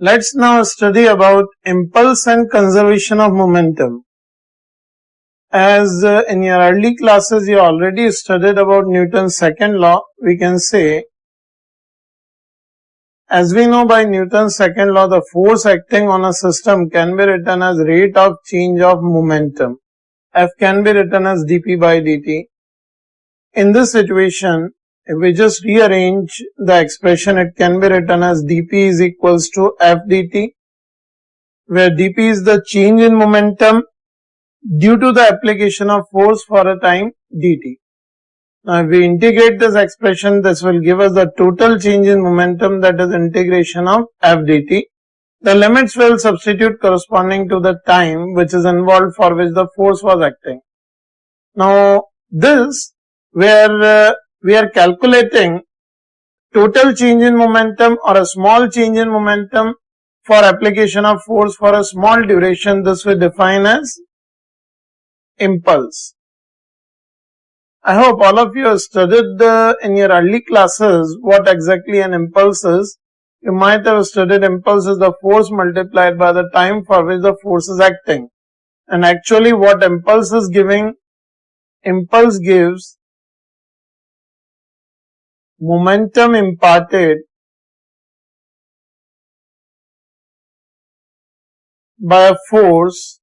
Let's now study about impulse and conservation of momentum. As in your early classes you already studied about Newton's second law, we can say, as we know by Newton's second law, the force acting on a system can be written as rate of change of momentum. F can be written as dp by dt. In this situation, if we just rearrange the expression, it can be written as dp is equals to f dt, where dp is the change in momentum due to the application of force for a time dt. Now if we integrate this expression, this will give us the total change in momentum, that is integration of f dt. The limits will substitute corresponding to the time which is involved for which the force was acting. Now this, where we are calculating total change in momentum or a small change in momentum for application of force for a small duration, this we define as impulse. I hope all of you have studied in your early classes what exactly an impulse is. You might have studied impulse is the force multiplied by the time for which the force is acting. And actually what impulse is giving, impulse gives momentum imparted by a force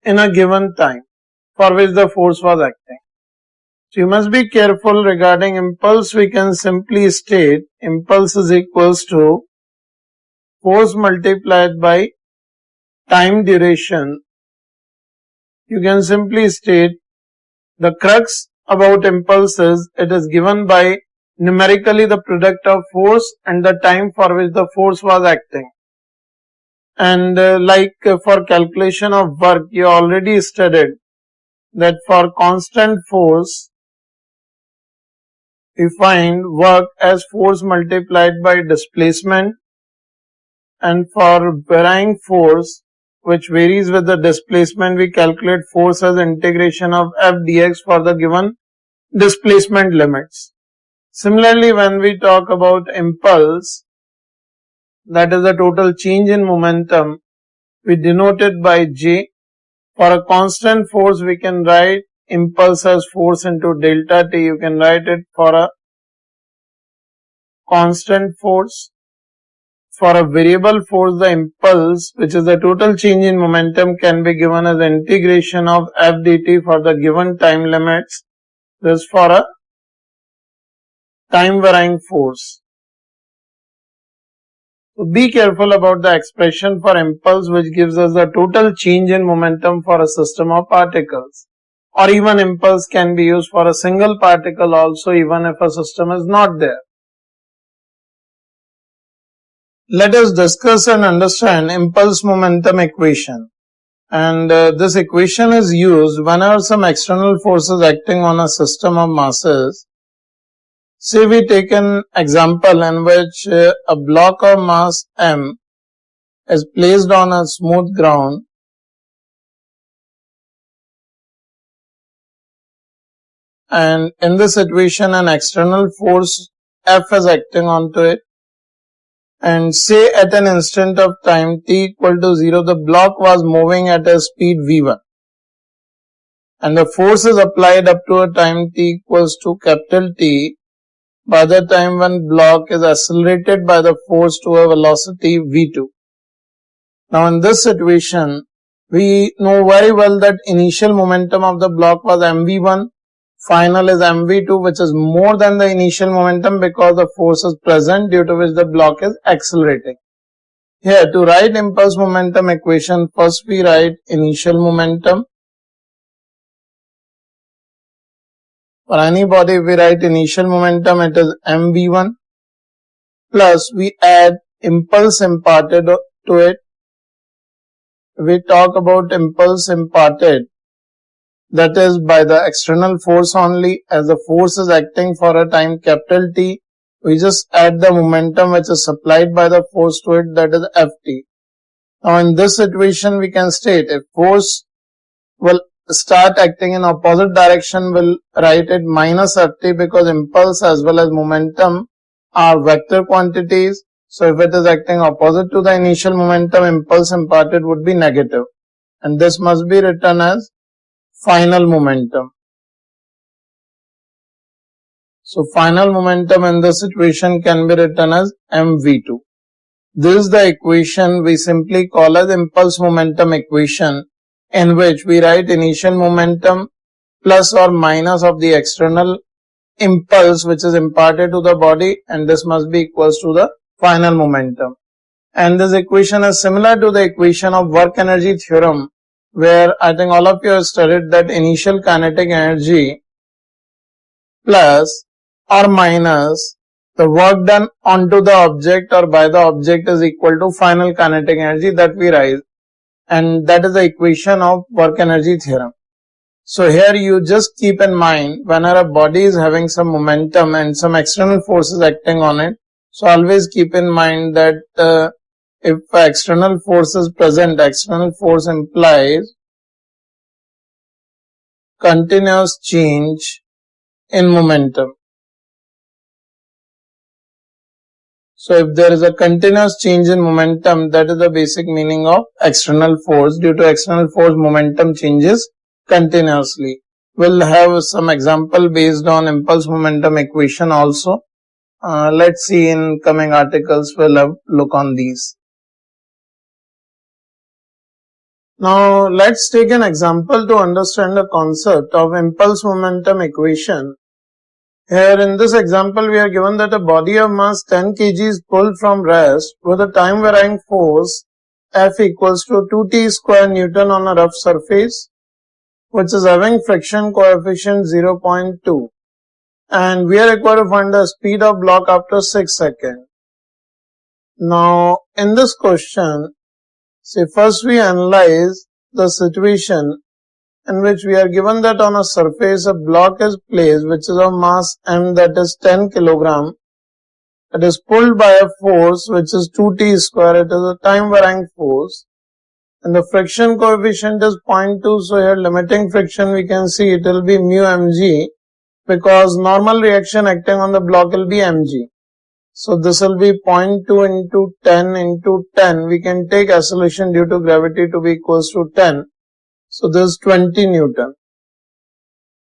in a given time for which the force was acting. So you must be careful regarding impulse. We can simply state impulse is equals to force multiplied by time duration. You can simply state the crux about impulse is it is given by numerically the product of force and the time for which the force was acting. And for calculation of work, you already studied that for constant force, we find work as force multiplied by displacement, and for varying force, which varies with the displacement, we calculate force as integration of f dx for the given displacement limits. Similarly, when we talk about impulse, that is the total change in momentum, we denote it by J. For a constant force, we can write impulse as force into delta T. You can write it for a constant force. For a variable force, the impulse, which is the total change in momentum, can be given as integration of f dt for the given time limits. This for a time varying force. So be careful about the expression for impulse, which gives us the total change in momentum for a system of particles. Or even impulse can be used for a single particle also, even if a system is not there. Let us discuss and understand impulse momentum equation. And this equation is used whenever some external forces acting on a system of masses. Say we take an example in which a block of mass m is placed on a smooth ground and in this situation an external force F is acting onto it, and say at an instant of time t equal to 0 the block was moving at a speed v1 and the force is applied up to a time t equals to capital T by the time when block is accelerated by the force to a velocity v2. Now in this situation, we know very well that initial momentum of the block was mv1, final is mv2, which is more than the initial momentum because the force is present due to which the block is accelerating. Here to write impulse momentum equation, first we write initial momentum. For any body, we write initial momentum, it is mv1 plus we add impulse imparted to it. We talk about impulse imparted, that is by the external force only. As the force is acting for a time capital T, we just add the momentum which is supplied by the force to it, that is Ft. Now in this situation we can state if force will start acting in opposite direction, we'll write it minus Ft because impulse as well as momentum are vector quantities. So if it is acting opposite to the initial momentum, impulse imparted would be negative. And this must be written as final momentum. So final momentum in this situation can be written as mv2. This is the equation we simply call as impulse momentum equation, in which we write initial momentum plus or minus of the external impulse which is imparted to the body, and this must be equals to the final momentum. And this equation is similar to the equation of work energy theorem, where I think all of you have studied that initial kinetic energy plus or minus the work done onto the object or by the object is equal to final kinetic energy that we write, and that is the equation of work energy theorem. So here you just keep in mind, whenever a body is having some momentum and some external forces acting on it, so always keep in mind that if external force is present, external force implies continuous change in momentum. So if there is a continuous change in momentum, that is the basic meaning of external force. Due to external force, momentum changes continuously. We'll have some example based on impulse momentum equation also. Let's see in coming articles, we'll have look on these. Now let's take an example to understand the concept of impulse momentum equation. Here in this example, we are given that a body of mass 10 kg is pulled from rest with a time varying force F equals to 2t square Newton on a rough surface, which is having friction coefficient 0.2. And we are required to find the speed of block after 6 seconds. Now, in this question, see, first we analyze the situation in which we are given that on a surface a block is placed which is of mass m, that is 10 kg. It is pulled by a force which is 2t square. It is a time varying force, and the friction coefficient is 0.2. So here limiting friction, we can see it will be mu mg, because normal reaction acting on the block will be mg. So this will be 0.2 into 10 into 10. We can take acceleration due to gravity to be equals to 10. So this is 20 Newton.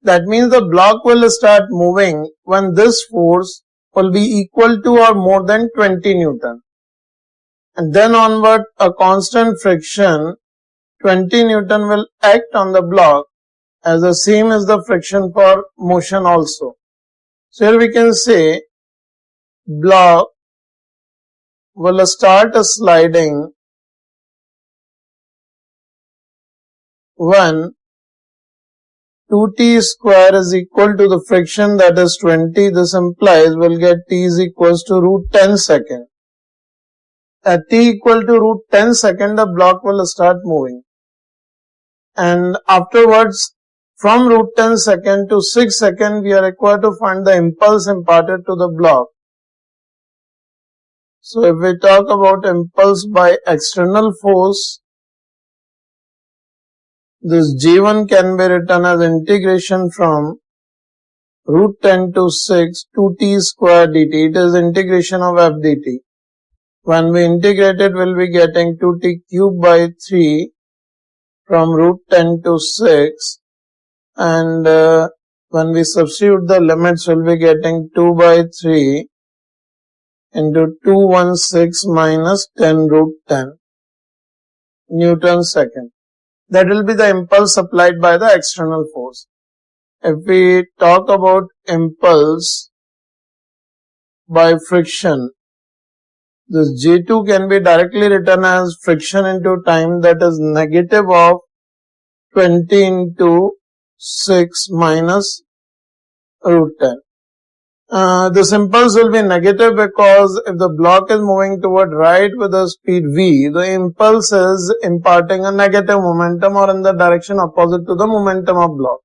That means the block will start moving when this force will be equal to or more than 20 Newton. And then onward, a constant friction 20 Newton will act on the block, as the same as the friction for motion also. So here we can say block will start sliding when 2t square is equal to the friction, that is 20. This implies we'll get t is equals to root 10 second. At t equal to root 10 second, the block will start moving. And afterwards, from root 10 second to 6 second, we are required to find the impulse imparted to the block. So if we talk about impulse by external force, this G1 can be written as integration from root 10 to 6 2t square dt. It is integration of f dt. When we integrate it, we'll be getting 2t cube by 3 from root 10 to 6. And when we substitute the limits, we'll be getting 2 by 3 into 216 minus 10 root 10 Newton second. That will be the impulse supplied by the external force. If we talk about impulse by friction, this J2 can be directly written as friction into time, that is negative of 20 into 6 minus root 10. This impulse will be negative because if the block is moving toward right with a speed v, the impulse is imparting a negative momentum or in the direction opposite to the momentum of block.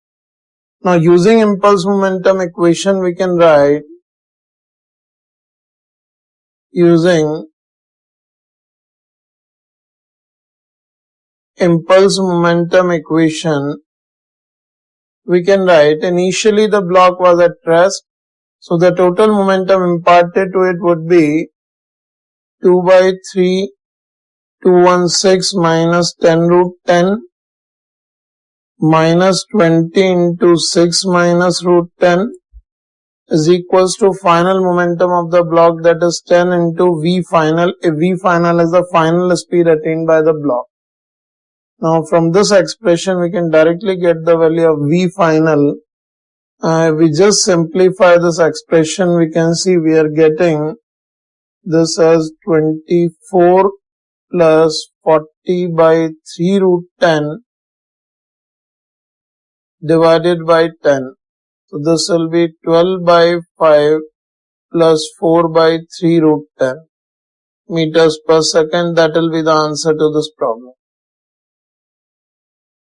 Now using impulse momentum equation, we can write using impulse momentum equation, we can write initially the block was at rest. So the total momentum imparted to it would be 2 by 3 216 minus 10 root 10 minus 20 into 6 minus root 10 is equals to final momentum of the block, that is 10 into V final, if V final is the final speed attained by the block. Now from this expression we can directly get the value of V final. If we just simplify this expression, we can see we are getting this as 24 plus 40 by 3 root 10 divided by 10. So this will be 12 by 5 plus 4 by 3 root 10 meters per second. That will be the answer to this problem.